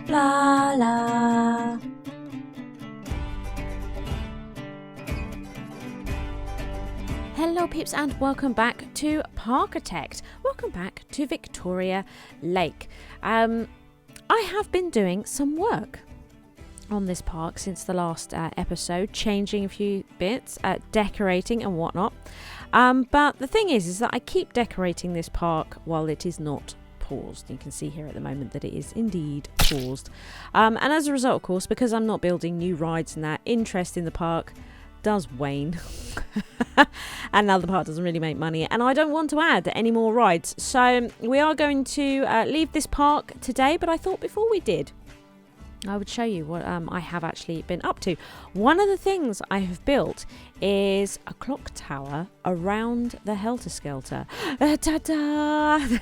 Blarla. Hello peeps and welcome back to Parkitect. Welcome back to Victoria Lake. I have been doing some work on this park since the last episode, changing a few bits, decorating and whatnot. But the thing is that I keep decorating this park while it is not paused. You can see here at the moment that it is indeed paused. And as a result, of course, because I'm not building new rides and that, interest in the park does wane. And now the park doesn't really make money, and I don't want to add any more rides. So we are going to leave this park today, but I thought before we did, I would show you what I have actually been up to. One of the things I have built is a clock tower around the Helter Skelter. Ta-da!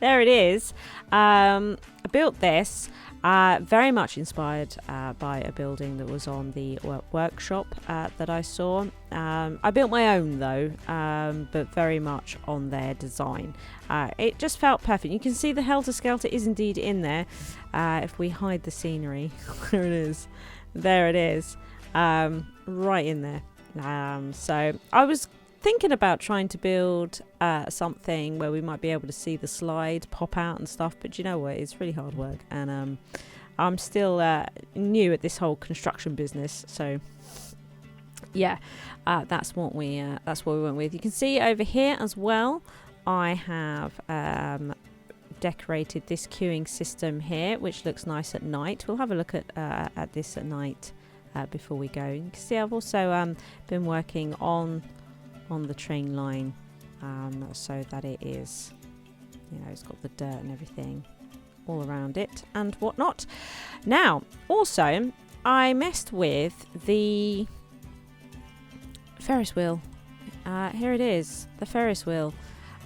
There it is. I built this very much inspired by a building that was on the workshop that I saw. I built my own though, but very much on their design. It just felt perfect. You can see the Helter Skelter is indeed in there. If we hide the scenery, there it is. There it is. Right in there. So I was thinking about trying to build something where we might be able to see the slide pop out and stuff, but you know what, it's really hard work, and I'm still new at this whole construction business, so yeah, that's what we went with. You can see over here as well, I have decorated this queuing system here, which looks nice at night. We'll have a look at this at night before we go. You can see I've also been working on the train line, so that it is, you know, it's got the dirt and everything all around it and whatnot. Now, also, I messed with the Ferris wheel. Here it is, the Ferris wheel.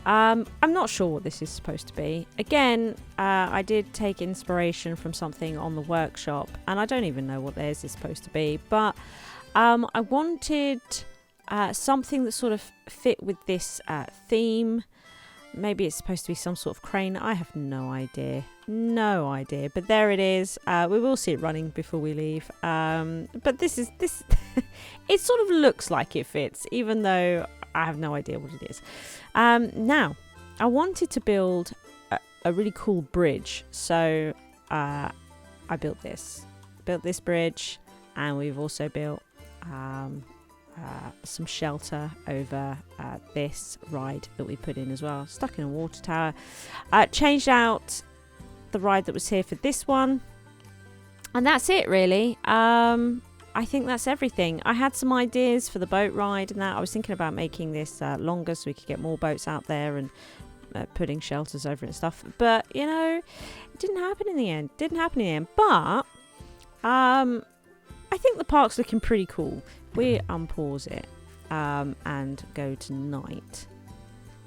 I'm not sure what this is supposed to be. Again, I did take inspiration from something on the workshop, and I don't even know what theirs is supposed to be, but I wanted something that sort of fit with this theme. Maybe it's supposed to be some sort of crane. I have no idea, but there it is. We will see it running before we leave, but this it sort of looks like it fits, even though I have no idea what it is. Now I wanted to build a really cool bridge, so I built this bridge, and we've also built some shelter over this ride that we put in as well. Stuck in a water tower. Changed out the ride that was here for this one, and that's it really. I think that's everything. I had some ideas for the boat ride and that. I was thinking about making this longer so we could get more boats out there and putting shelters over it and stuff, but you know, it didn't happen in the end. But I think the park's looking pretty cool. We unpause it and go to night.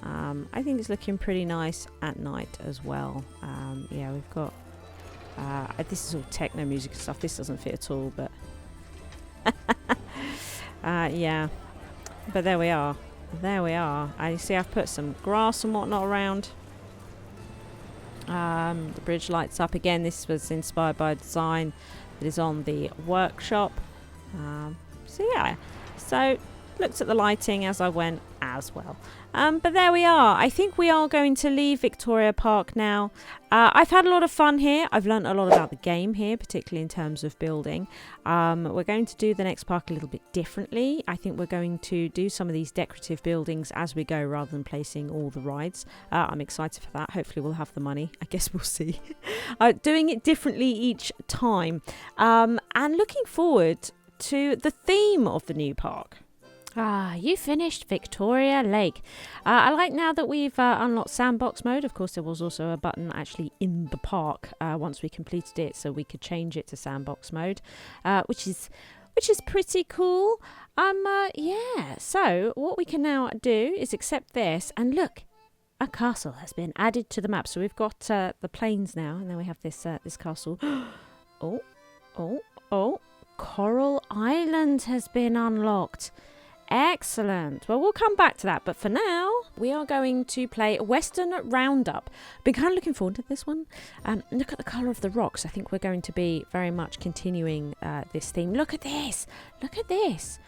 I think it's looking pretty nice at night as well. Yeah, we've got this is all techno music and stuff. This doesn't fit at all, but yeah, but there we are. I see I've put some grass and whatnot around. The bridge lights up again. This was inspired by a design that is on the workshop. So yeah, so looked at the lighting as I went as well. But there we are. I think we are going to leave Victoria Park now. I've had a lot of fun here. I've learned a lot about the game here, particularly in terms of building. We're going to do the next park a little bit differently. I think we're going to do some of these decorative buildings as we go rather than placing all the rides. I'm excited for that. Hopefully we'll have the money. I guess we'll see. Doing it differently each time. And looking forward to the theme of the new park. You finished Victoria Lake. I like now that we've unlocked sandbox mode. Of course, there was also a button actually in the park once we completed it, so we could change it to sandbox mode, which is pretty cool. Yeah. So what we can now do is accept this, and look, a castle has been added to the map. So we've got the plains now, and then we have this castle. Oh! Coral Island has been unlocked. Excellent. Well, we'll come back to that. But for now, we are going to play Western Roundup. Been kind of looking forward to this one. Look at the colour of the rocks. I think we're going to be very much continuing this theme. Look at this. Look at this.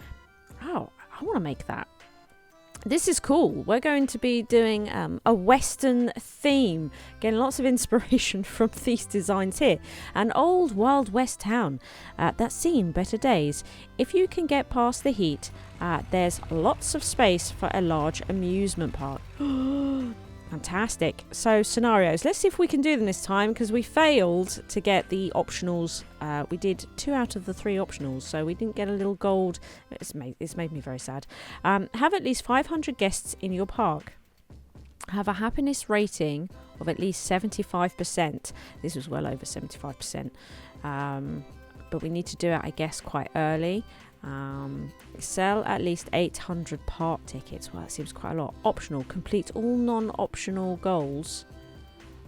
Oh, I want to make that. This is cool. We're going to be doing a Western theme. Getting lots of inspiration from these designs here. An old Wild West town that's seen better days. If you can get past the heat, there's lots of space for a large amusement park. Fantastic. So scenarios. Let's see if we can do them this time, because we failed to get the optionals. We did 2 out of the 3 optionals, so we didn't get a little gold. It's made me very sad. Have at least 500 guests in your park. Have a happiness rating of at least 75%. This was well over 75%. But we need to do it, I guess, quite early. Sell at least 800 park tickets. Well, that seems quite a lot. Optional. Complete all non-optional goals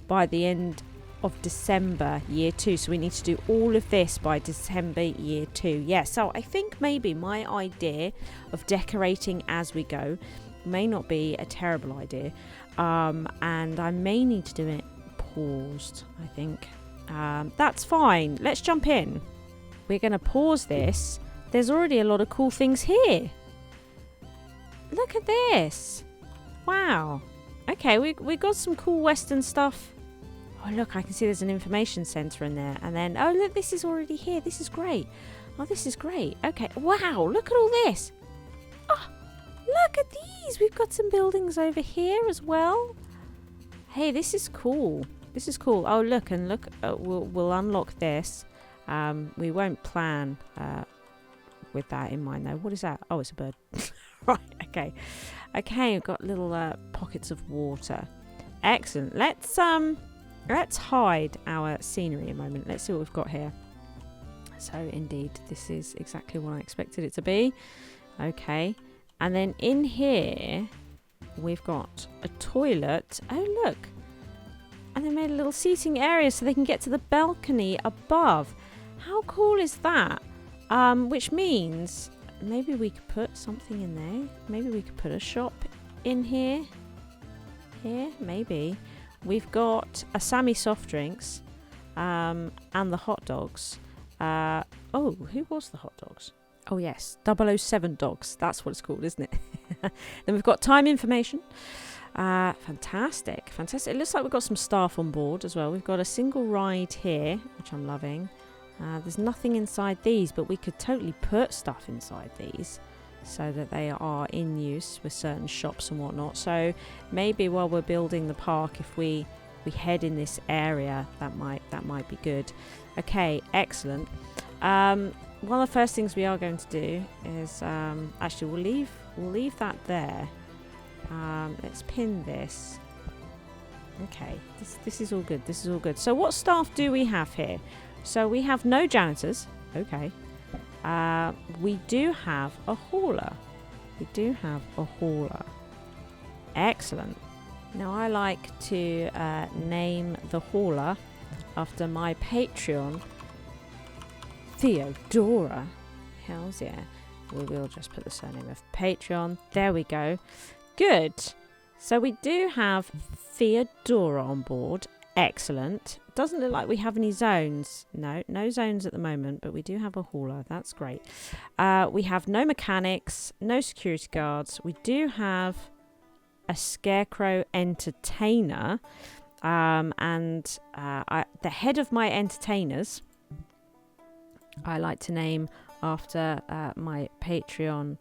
by the end of December year 2. So we need to do all of this by December year 2. Yeah, so I think maybe my idea of decorating as we go may not be a terrible idea. And I may need to do it paused, I think. That's fine. Let's jump in. We're going to pause this. There's already a lot of cool things here. Look at this. Wow. Okay, we got some cool Western stuff. Oh, look, I can see there's an information centre in there. And then, oh, look, this is already here. This is great. Oh, this is great. Okay. Wow, look at all this. Oh, look at these. We've got some buildings over here as well. Hey, this is cool. This is cool. Oh, look, and look. We'll unlock this. We won't plan with that in mind though. What is that? Oh, it's a bird. Right, okay, we've got little pockets of water. Excellent. Let's hide our scenery a moment. Let's see what we've got here. So indeed, this is exactly what I expected it to be. Okay, and then in here we've got a toilet. Oh, look, and they made a little seating area so they can get to the balcony above. How cool is that? Which means maybe we could put something in there. Maybe we could put a shop in here. Here, maybe. We've got a Sammy soft drinks and the hot dogs. Oh, who was the hot dogs? Oh, yes, 007 dogs. That's what it's called, isn't it? Then we've got time information. Fantastic. It looks like we've got some staff on board as well. We've got a single ride here, which I'm loving. There's nothing inside these, but we could totally put stuff inside these so that they are in use with certain shops and whatnot. So maybe while we're building the park, if we head in this area, that might be good. Okay, excellent. One of the first things we are going to do is actually we'll leave that there. Let's pin this. Okay, this is all good. This is all good. So what staff do we have here? So we have no janitors. Okay. We do have a hauler. Excellent. Now I like to name the hauler after my Patreon, Theodora. Hells yeah. We will just put the surname of Patreon. There we go. Good. So we do have Theodora on board. Excellent. Doesn't look like we have any zones. No zones at the moment, but we do have a hauler. That's great. We have no mechanics, no security guards. We do have a scarecrow entertainer, and the head of my entertainers I like to name after my Patreon,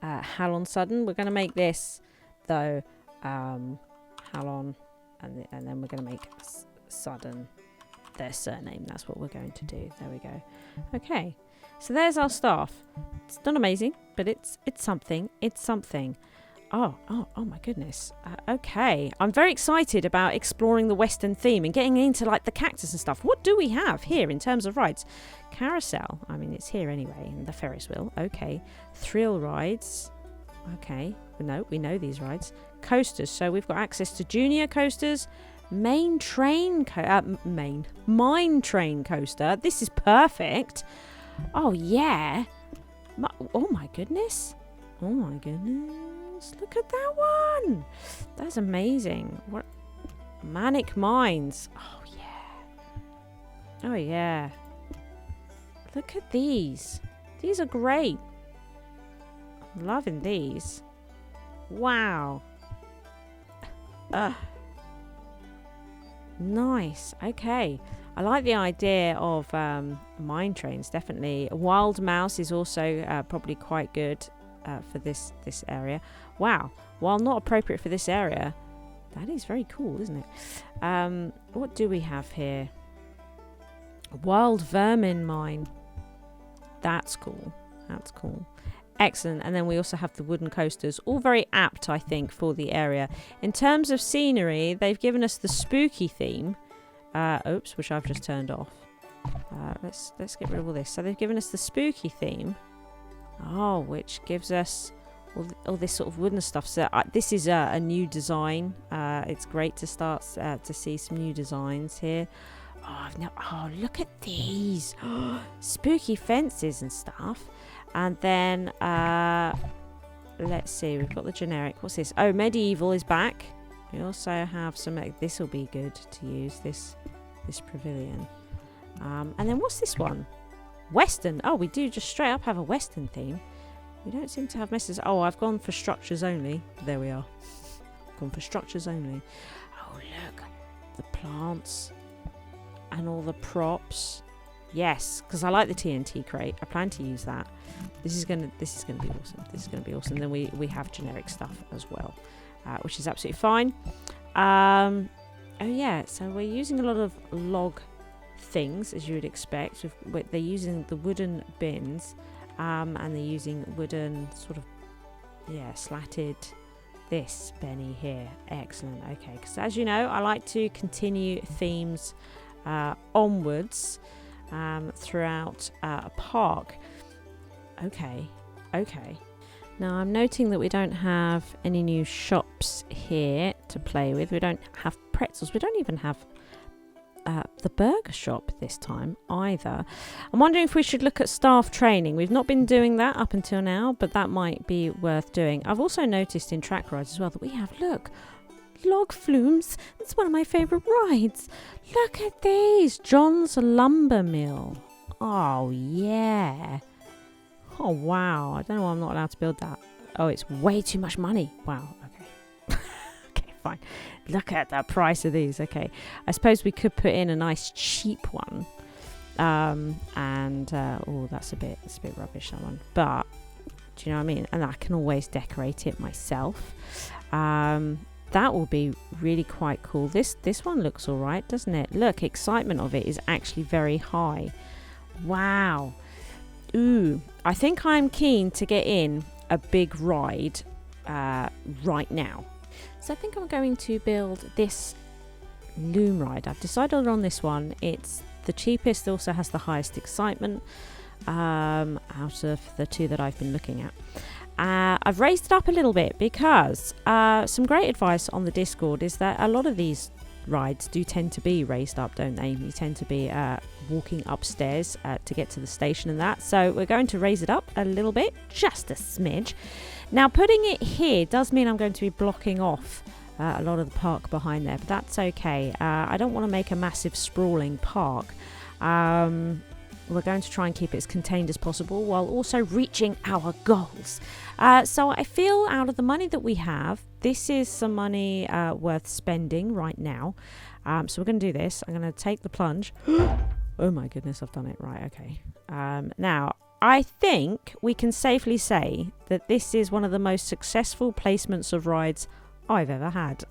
Halon Sudden. We're going to make this though Halon, and then we're going to make Sudden their surname. That's what we're going to do. There we go. Okay, so there's our staff. It's not amazing, but it's something. It's something. Oh my goodness. Okay, I'm very excited about exploring the Western theme and getting into like the cactus and stuff. What do we have here in terms of rides? Carousel. I mean, it's here anyway. And the Ferris wheel. Okay. Thrill rides. Okay. No, we know these rides. Coasters. So we've got access to junior coasters. Mine train coaster. This is perfect. Oh yeah. Oh my goodness. Oh my goodness. Look at that one. That's amazing. What? Manic Mines. Oh yeah. Oh yeah. Look at these. These are great. I'm loving these. Wow. Nice. Okay. I like the idea of mine trains, definitely. Wild Mouse is also probably quite good for this area. Wow. While not appropriate for this area, that is very cool, isn't it? What do we have here? Wild Vermin Mine. That's cool. That's cool. Excellent. And then we also have the wooden coasters, all very apt, I think, for the area. In terms of scenery, they've given us the spooky theme. Oops, which I've just turned off. Let's get rid of all this. So they've given us the spooky theme. Oh, which gives us all this sort of wooden stuff. So this is a new design. It's great to start to see some new designs here. Oh, look at these. Spooky fences and stuff. And then, let's see, we've got the generic. What's this? Oh, medieval is back. We also have some, this will be good to use, this pavilion. And then what's this one? Western. Oh, we do just straight up have a Western theme. We don't seem to have messes. Oh, I've gone for structures only. There we are. Gone for structures only. Oh, look. The plants. And all the props. Yes, because I like the TNT crate. I plan to use that. This is gonna be awesome. This is gonna be awesome. Then we have generic stuff as well, which is absolutely fine. Oh yeah, so we're using a lot of log things, as you would expect. They're using the wooden bins, and they're using wooden sort of slatted this Benny here. Excellent. Okay, because as you know, I like to continue themes onwards throughout a park. Okay. Now I'm noting that we don't have any new shops here to play with. We don't have pretzels. We don't even have the burger shop this time either. I'm wondering if we should look at staff training. We've not been doing that up until now, but that might be worth doing. I've also noticed in track rides as well that we have, look, log flumes. That's one of my favourite rides. Look at these. John's Lumber Mill. Oh, yeah. Oh, wow. I don't know why I'm not allowed to build that. Oh, it's way too much money. Wow. Okay. Okay, fine. Look at the price of these. Okay. I suppose we could put in a nice cheap one. Oh, that's a bit rubbish, that one. But, do you know what I mean? And I can always decorate it myself. That will be really quite cool. This one looks all right, doesn't it? Look, excitement of it is actually very high. Wow. Ooh, I think I'm keen to get in a big ride right now. So I think I'm going to build this loom ride. I've decided on this one. It's the cheapest, also has the highest excitement out of the two that I've been looking at. I've raised it up a little bit because some great advice on the Discord is that a lot of these rides do tend to be raised up, don't they? You tend to be walking upstairs to get to the station and that. So we're going to raise it up a little bit, just a smidge. Now putting it here does mean I'm going to be blocking off a lot of the park behind there, but that's okay. I don't want to make a massive sprawling park. We're going to try and keep it as contained as possible while also reaching our goals. So I feel out of the money that we have, this is some money worth spending right now. So we're going to do this. I'm going to take the plunge. Oh my goodness, I've done it. Right, okay. Now, I think we can safely say that this is one of the most successful placements of rides I've ever had.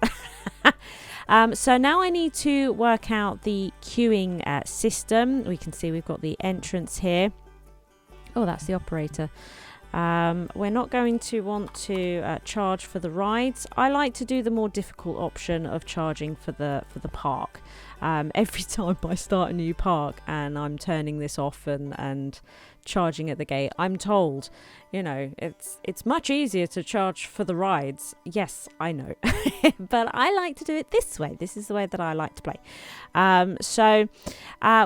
So now I need to work out the queuing system. We can see we've got the entrance here. Oh, that's the operator. We're not going to want to charge for the rides. I like to do the more difficult option of charging for the park. Every time I start a new park and I'm turning this off and charging at the gate, I'm told, you know, it's much easier to charge for the rides. Yes, I know. But I like to do it this way. This is the way that I like to play. So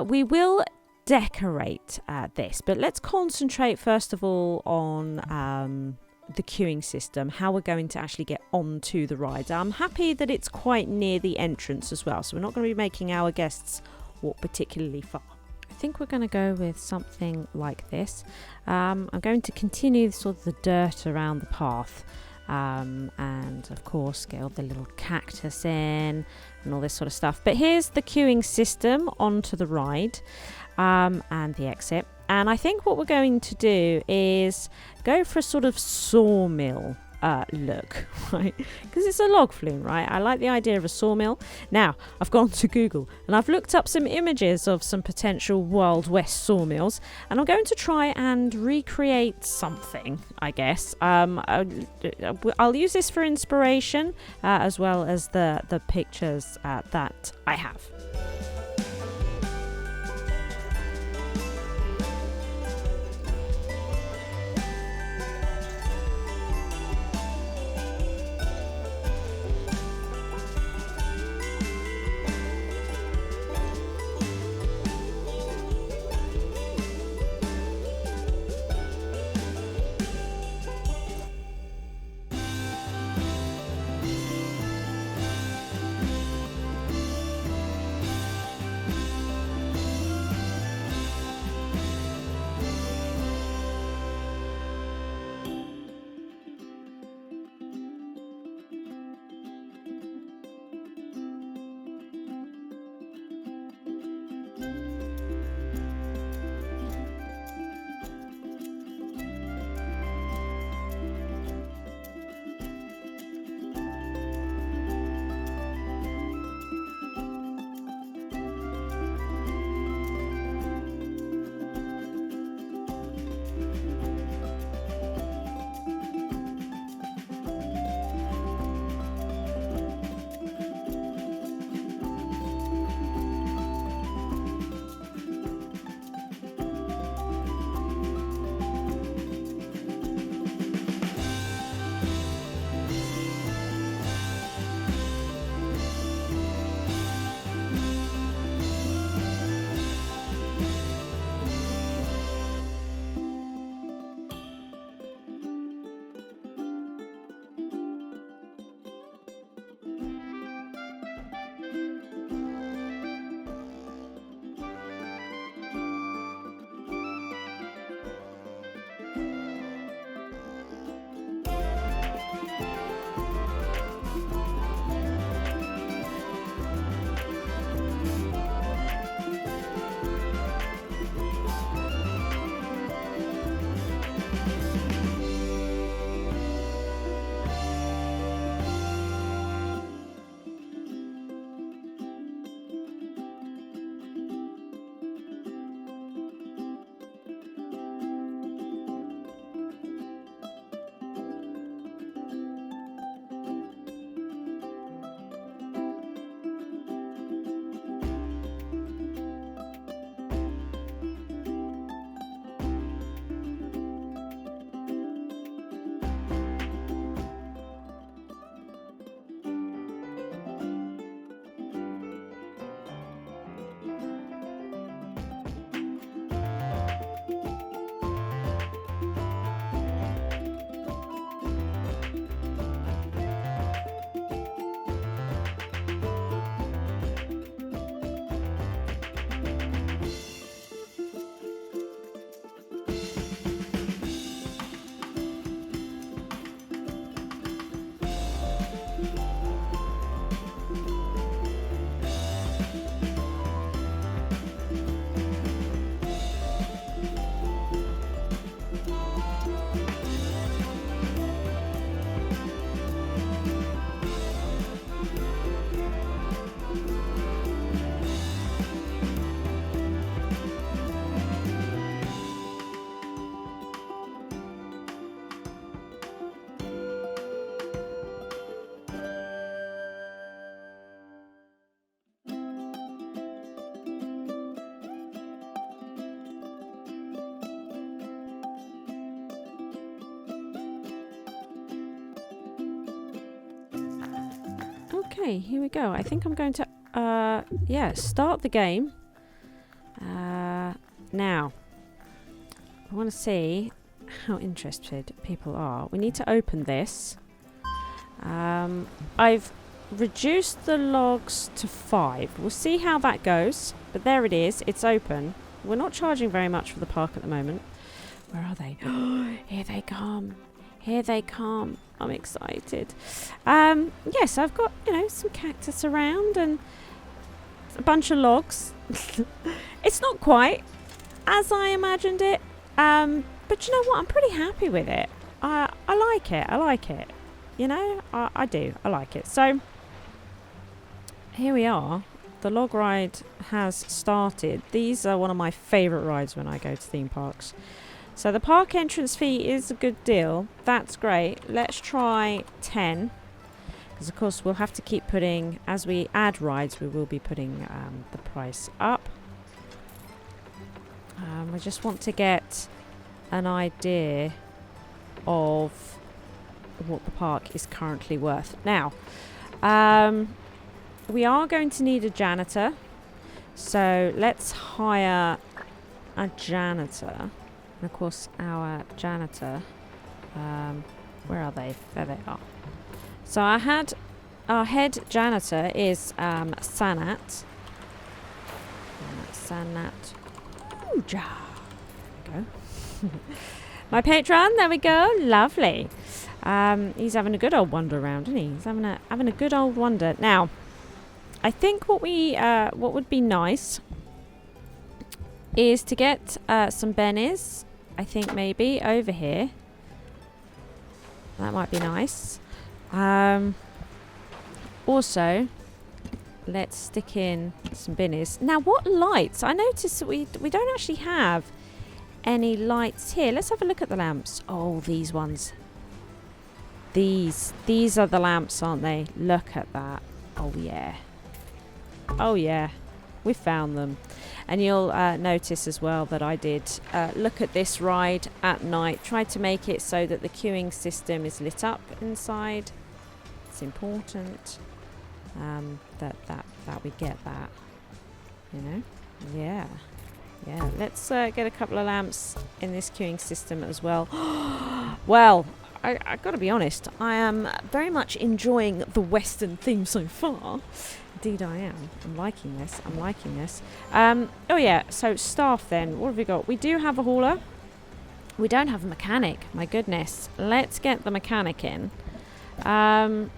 we will decorate this, but let's concentrate first of all on the queuing system, how we're going to actually get onto the ride. I'm happy that it's quite near the entrance as well, so we're not going to be making our guests walk particularly far. I think we're going to go with something like this. I'm going to continue sort of the dirt around the path, and of course get all the little cactus in and all this sort of stuff. But here's the queuing system onto the ride, and the exit. And I think what we're going to do is go for a sort of sawmill look, right? Because it's a log flume, right? I like the idea of a sawmill. Now, I've gone to Google and I've looked up some images of some potential Wild West sawmills, and I'm going to try and recreate something, I guess. I'll use this for inspiration, as well as the pictures that I have. Okay, here we go. I think I'm going to, start the game. Now, I want to see how interested people are. We need to open this. I've reduced the logs to 5. We'll see how that goes. But there it is. It's open. We're not charging very much for the park at the moment. Where are they? Here they come. Here they come. I'm excited. Yes, I've got, some cactus around and a bunch of logs. It's not quite as I imagined it. But you know what? I'm pretty happy with it. I like it. I like it. I do. I like it. So, here we are. The log ride has started. These are one of my favourite rides when I go to theme parks. So the park entrance fee is a good deal. That's great. Let's try 10. Because of course we'll have to keep putting, as we add rides, we will be putting the price up. We just want to get an idea of what the park is currently worth. Now, we are going to need a janitor. So let's hire a janitor. And of course, our janitor, where are they? There they are. So our head janitor is Sanat. Sanat. Ooh-ja. There we go. My patron, there we go. Lovely. He's having a good old wander around, isn't he? He's having a good old wander. Now, I think what would be nice is to get some bennies. I think maybe over here. That might be nice. Also, let's stick in some bennies. Now, what lights? I noticed that we don't actually have any lights here. Let's have a look at the lamps. Oh, these ones. These are the lamps, aren't they? Look at that. Oh, yeah. Oh, yeah. We found them. And you'll notice as well that I did look at this ride at night. Tried to make it so that the queuing system is lit up inside. It's important that we get that. Yeah. Yeah. Let's get a couple of lamps in this queuing system as well. Well, I got to be honest. I am very much enjoying the Western theme so far. Indeed I am. I'm liking this. Oh yeah, so staff then. What have we got? We do have a hauler. We don't have a mechanic. My goodness. Let's get the mechanic in. I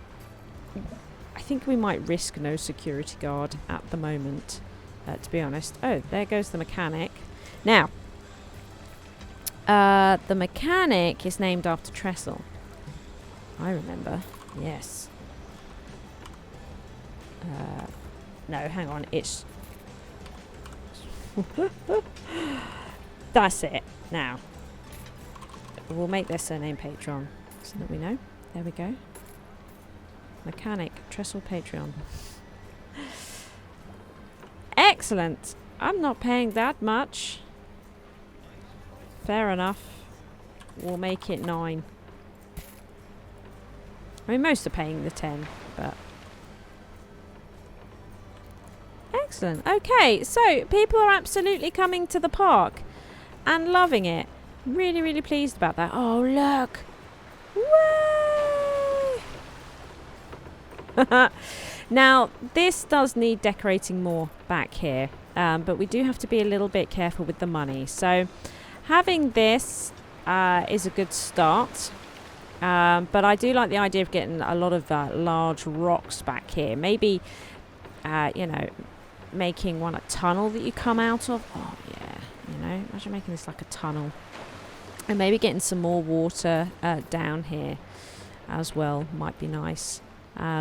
think we might risk no security guard at the moment, to be honest. Oh, there goes the mechanic. Now, the mechanic is named after Texel. I remember. Yes. No, hang on. It's... That's it. Now, we'll make their surname Patreon so that we know. There we go. Mechanic, Texel Patreon. Excellent. I'm not paying that much. Fair enough. We'll make it 9. I mean, most are paying the 10, but... Excellent. Okay, so people are absolutely coming to the park and loving it. Really, really pleased about that. Oh, look. Way! Now, this does need decorating more back here, but we do have to be a little bit careful with the money. So, having this is a good start, but I do like the idea of getting a lot of large rocks back here. Maybe, making one a tunnel that you come out of. Oh, yeah. Imagine making this like a tunnel. And maybe getting some more water down here as well might be nice.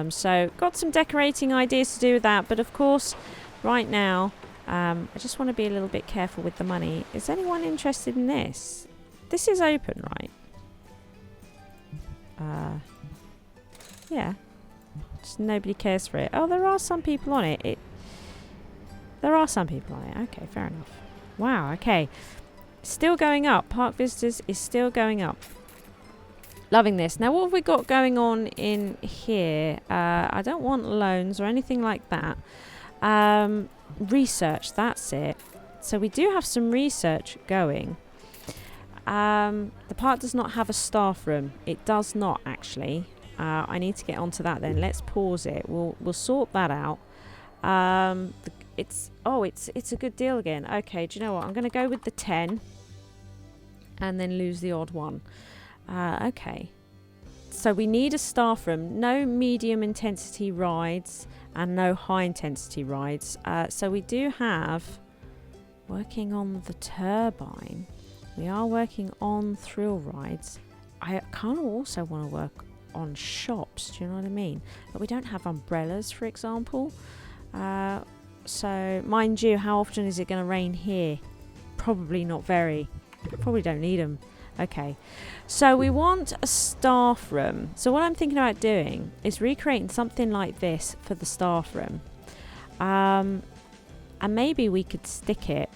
So got some decorating ideas to do with that, but of course right now I just want to be a little bit careful with the money. Is anyone interested in this? This is open, right? Yeah, just nobody cares for it. Oh, there are some people on it. There are some people on it. Okay, fair enough. Wow, okay. Still going up. Park visitors is still going up. Loving this. Now, what have we got going on in here? I don't want loans or anything like that. Research, that's it. So we do have some research going. The park does not have a staff room. It does not, actually. I need to get onto that then. Let's pause it. We'll sort that out. It's a good deal again. Okay, do you know what? I'm going to go with the 10 and then lose the odd one. Okay. So we need a staff room. No medium intensity rides and no high intensity rides. So we do have working on the turbine. We are working on thrill rides. I kind of also want to work on shops, do you know what I mean? But we don't have umbrellas, for example. So mind you, how often is it going to rain here? Probably not very. Probably don't need them. Okay, so we want a staff room. So what I'm thinking about doing is recreating something like this for the staff room. And maybe we could stick it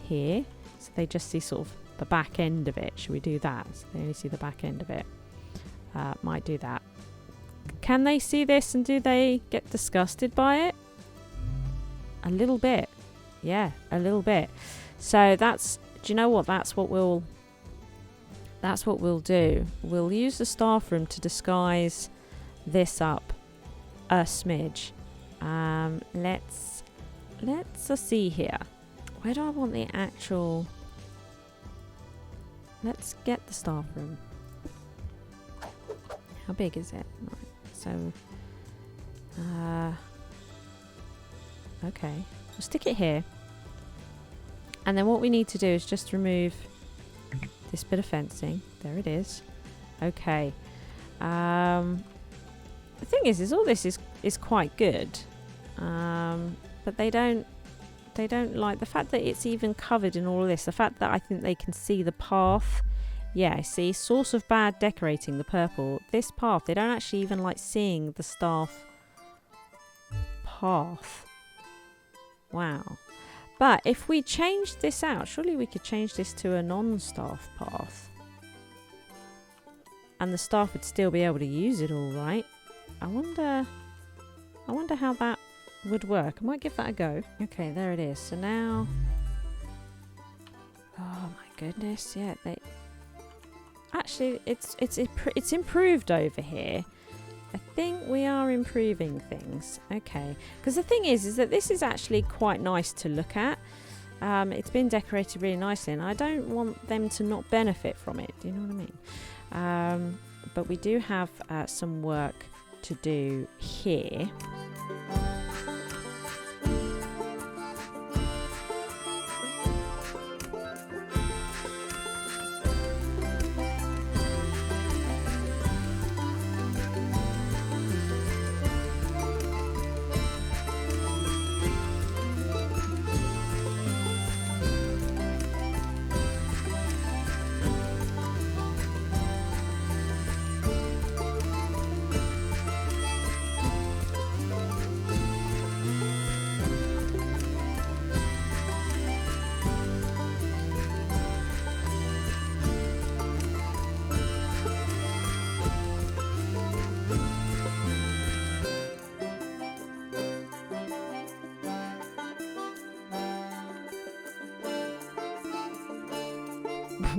here so they just see sort of the back end of it. Should we do that? So they only see the back end of it. Might do that. Can they see this and do they get disgusted by it? A little bit. Yeah, a little bit. So that's, do you know what? That's what we'll do. We'll use the staff room to disguise this up a smidge. Let's see here. Where do I want the actual... Let's get the staff room. How big is it? Right. So, okay. We'll stick it here. And then what we need to do is just remove this bit of fencing. There it is. Okay. The thing is all this is quite good. But they don't like the fact that it's even covered in all of this. The fact that I think they can see the path. Yeah, see, source of bad decorating, the purple. This path, they don't actually even like seeing the staff path. Wow. But if we change this out, surely we could change this to a non-staff path. And the staff would still be able to use it all, right? I wonder how that would work. I might give that a go. Okay, there it is. So now... Oh my goodness, yeah, they... Actually, it's improved over here. I think we are improving things. Okay. Because the thing is that this is actually quite nice to look at. It's been decorated really nicely, and I don't want them to not benefit from it. Do you know what I mean? But we do have some work to do here.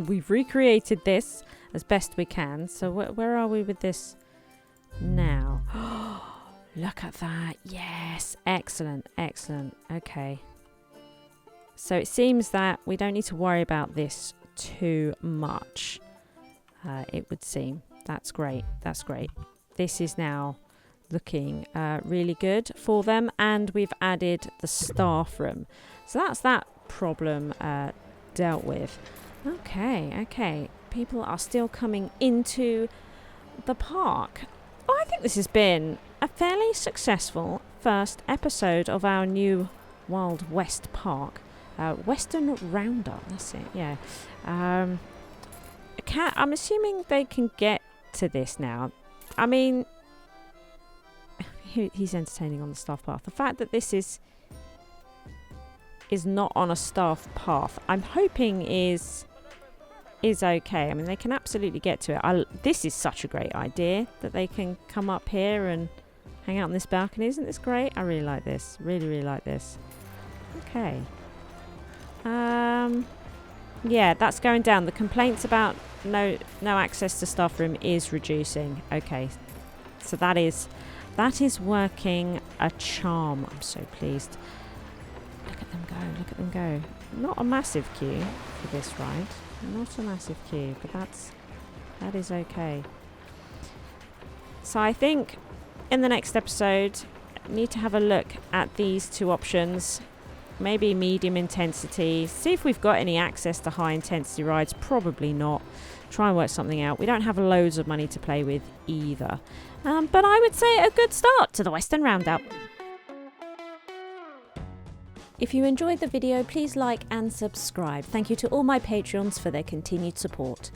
We've recreated this as best we can. So where are we with this now? Look at that. Yes. Excellent. Excellent. Okay. So it seems that we don't need to worry about this too much. It would seem. That's great. That's great. This is now looking really good for them. And we've added the staff room. So that's that problem dealt with. Okay. People are still coming into the park. Oh, I think this has been a fairly successful first episode of our new Wild West Park. Western Roundup, that's it, yeah. I'm assuming they can get to this now. I mean, he's entertaining on the staff path. The fact that this is not on a staff path, I'm hoping is okay. I mean, they can absolutely get to it. This is such a great idea that they can come up here and hang out on this balcony. Isn't this great? I really like this. Really like this. Okay. Yeah, that's going down. The complaints about no access to staff room is reducing. Okay, so that is working a charm. I'm so pleased. Look at them go, look at them go. Not a massive queue for this ride. Not a massive queue, but that is okay. So I think in the next episode, I need to have a look at these two options. Maybe medium intensity. See if we've got any access to high intensity rides. Probably not. Try and work something out. We don't have loads of money to play with either. But I would say a good start to the Western Roundup. If you enjoyed the video, please like and subscribe. Thank you to all my Patreons for their continued support.